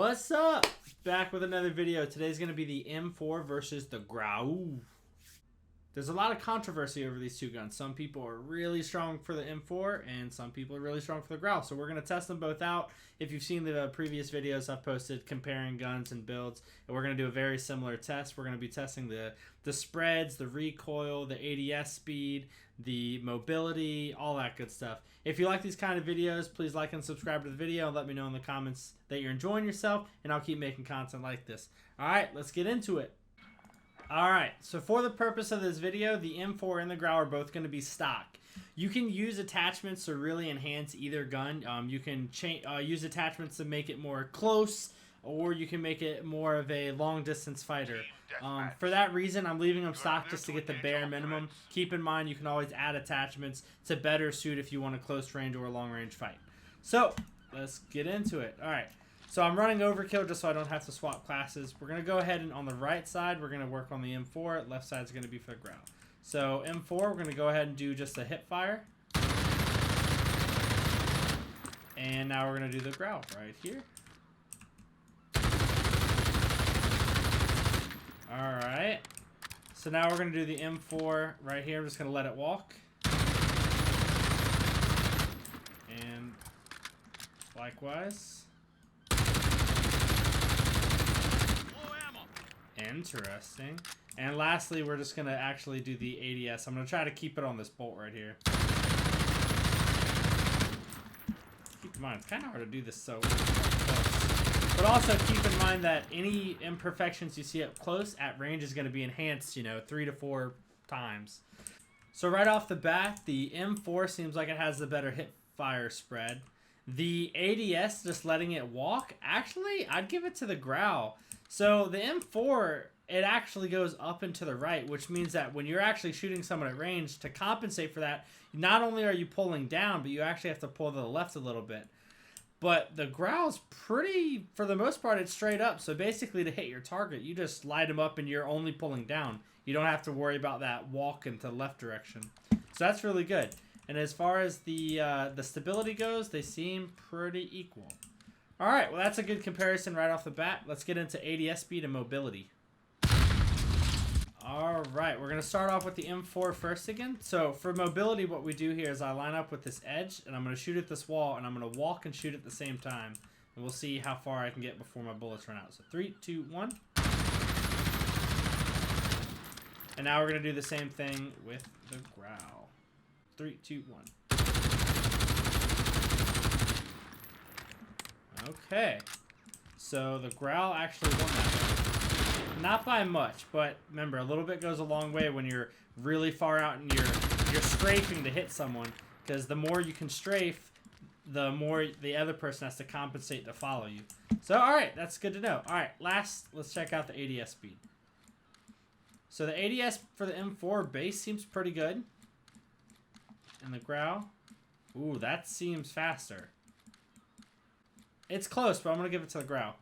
What's up? Back with another video. Today's going to be the M4 versus the Grau. There's a lot of controversy over these two guns. Some people are really strong for the M4 and some people are really strong for the Grau. So we're going to test them both out. If you've seen the previous videos I've posted comparing guns and builds, and we're going to do a very similar test. We're going to be testing the spreads, the recoil, the ADS speed, the mobility, all that good stuff. If you like these kind of videos, please like and subscribe to the video and let me know in the comments that you're enjoying yourself, and I'll keep making content like this. Alright, let's get into it. Alright, so for the purpose of this video, the M4 and the Grau are both going to be stock. You can use attachments to really enhance either gun. You can use attachments to make it more close, or you can make it more of a long-distance fighter. For that reason, I'm leaving them stock just to get the bare minimum. Keep in mind, you can always add attachments to better suit if you want a close range or a long range fight. So, let's get into it. Alright, so I'm running overkill just so I don't have to swap classes. We're going to go ahead and on the right side, we're going to work on the M4. Left side is going to be for the Grau. So, M4, we're going to go ahead and do just a Hipfire. And now we're going to do the Grau right here. Alright, so now we're going to do the M4 right here. I'm just going to let it walk. And likewise. Interesting. And lastly, we're just going to actually do the ADS. I'm going to try to keep it on this bolt right here. Keep in mind, it's kind of hard to do this so close. But also keep in mind that any imperfections you see up close at range is going to be enhanced, 3 to 4 times. So right off the bat, the M4 seems like it has the better hip fire spread. The ADS, just letting it walk, actually, I'd give it to the Grau. So the M4, it actually goes up and to the right, which means that when you're actually shooting someone at range, to compensate for that, not only are you pulling down, but you actually have to pull to the left a little bit. But the Grau's pretty, for the most part, it's straight up. So basically to hit your target, you just light them up and you're only pulling down. You don't have to worry about that walk into the left direction. So that's really good. And as far as the stability goes, they seem pretty equal. All right, well, that's a good comparison right off the bat. Let's get into ADS speed and mobility. All right, we're going to start off with the M4 first again. So for mobility, what we do here is I line up with this edge, and I'm going to shoot at this wall, and I'm going to walk and shoot at the same time. And we'll see how far I can get before my bullets run out. So 3, 2, 1. And now we're going to do the same thing with the Grau. 3, 2, 1. Okay. So the Grau actually won that one. Not by much, but remember, a little bit goes a long way when you're really far out and you're strafing to hit someone, because the more you can strafe, the more the other person has to compensate to follow you. So, alright, that's good to know. Alright, last, let's check out the ADS speed. So the ADS for the M4 base seems pretty good. And the Grau, ooh, that seems faster. It's close, but I'm going to give it to the Grau.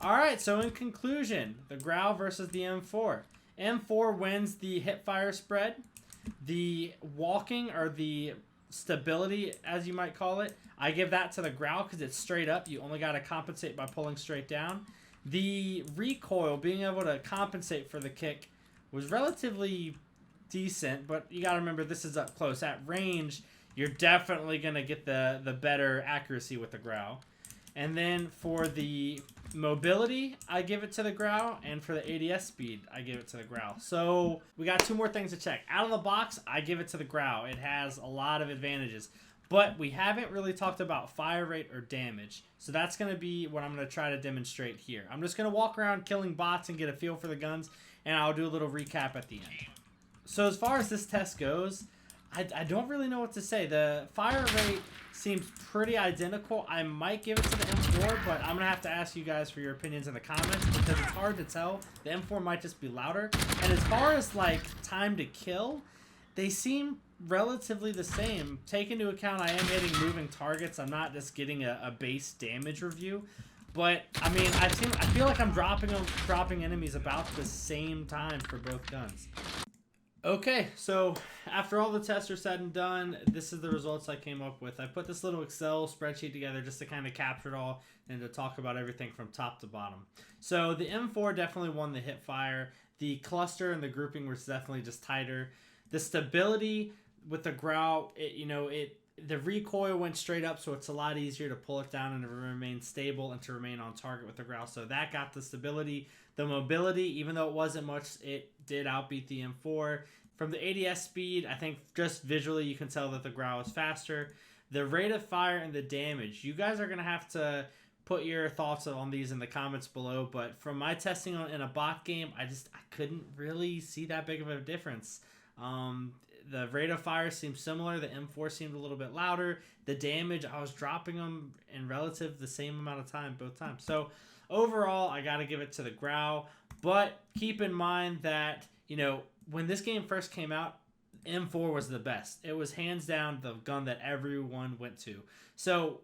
Alright, so in conclusion, the Grau versus the M4. M4 wins the hipfire spread. The walking, or the stability, as you might call it, I give that to the Grau because it's straight up. You only got to compensate by pulling straight down. The recoil, being able to compensate for the kick, was relatively decent, but you got to remember this is up close. At range, you're definitely going to get the better accuracy with the Grau. And then for the mobility, I give it to the Grau, and for the ADS speed, I give it to the Grau. So we got 2 more things to check. Out of the box, I give it to the Grau. It has a lot of advantages, but we haven't really talked about fire rate or damage. So that's going to be what I'm going to try to demonstrate here. I'm just going to walk around killing bots and get a feel for the guns, and I'll do a little recap at the end. So as far as this test goes, I don't really know what to say. The fire rate seems pretty identical. I might give it to the M4, but I'm going to have to ask you guys for your opinions in the comments because it's hard to tell. The M4 might just be louder. And as far as, like, time to kill, they seem relatively the same. Take into account I am hitting moving targets. I'm not just getting a base damage review. But, I mean, I feel like I'm dropping enemies about the same time for both guns. Okay, so after all the tests are said and done, this is the results I came up with. I put this little Excel spreadsheet together just to kind of capture it all and to talk about everything from top to bottom. So the M4 definitely won the Hipfire. The cluster and the grouping was definitely just tighter. The stability with the Grau, the recoil went straight up, so it's a lot easier to pull it down and to remain stable and to remain on target with the Grau. So that got the stability. The mobility, even though it wasn't much, it did outbeat the M4. From the ADS speed, I think just visually you can tell that the Grau is faster. The rate of fire and the damage, you guys are going to have to put your thoughts on these in the comments below. But from my testing in a bot game, I couldn't really see that big of a difference. The rate of fire seemed similar. The M4 seemed a little bit louder. The damage, I was dropping them in relative the same amount of time both times. So overall, I got to give it to the Grau. But keep in mind that, when this game first came out, M4 was the best. It was hands down the gun that everyone went to. So,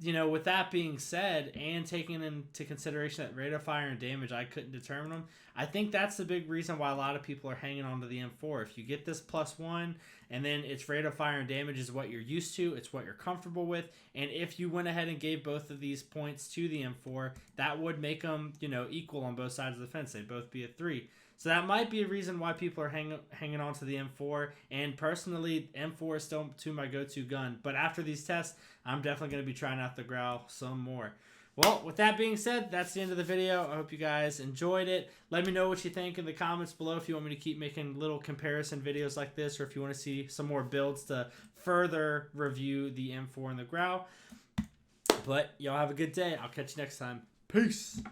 with that being said, and taking into consideration that rate of fire and damage, I couldn't determine them. I think that's the big reason why a lot of people are hanging on to the M4. If you get this +1, and then its rate of fire and damage is what you're used to, it's what you're comfortable with, and if you went ahead and gave both of these points to the M4, that would make them, equal on both sides of the fence. They'd both be a 3. So that might be a reason why people are hanging on to the M4. And personally, M4 is still my go-to gun. But after these tests, I'm definitely going to be trying out the Grau some more. Well, with that being said, that's the end of the video. I hope you guys enjoyed it. Let me know what you think in the comments below if you want me to keep making little comparison videos like this, or if you want to see some more builds to further review the M4 and the Grau. But y'all have a good day. I'll catch you next time. Peace.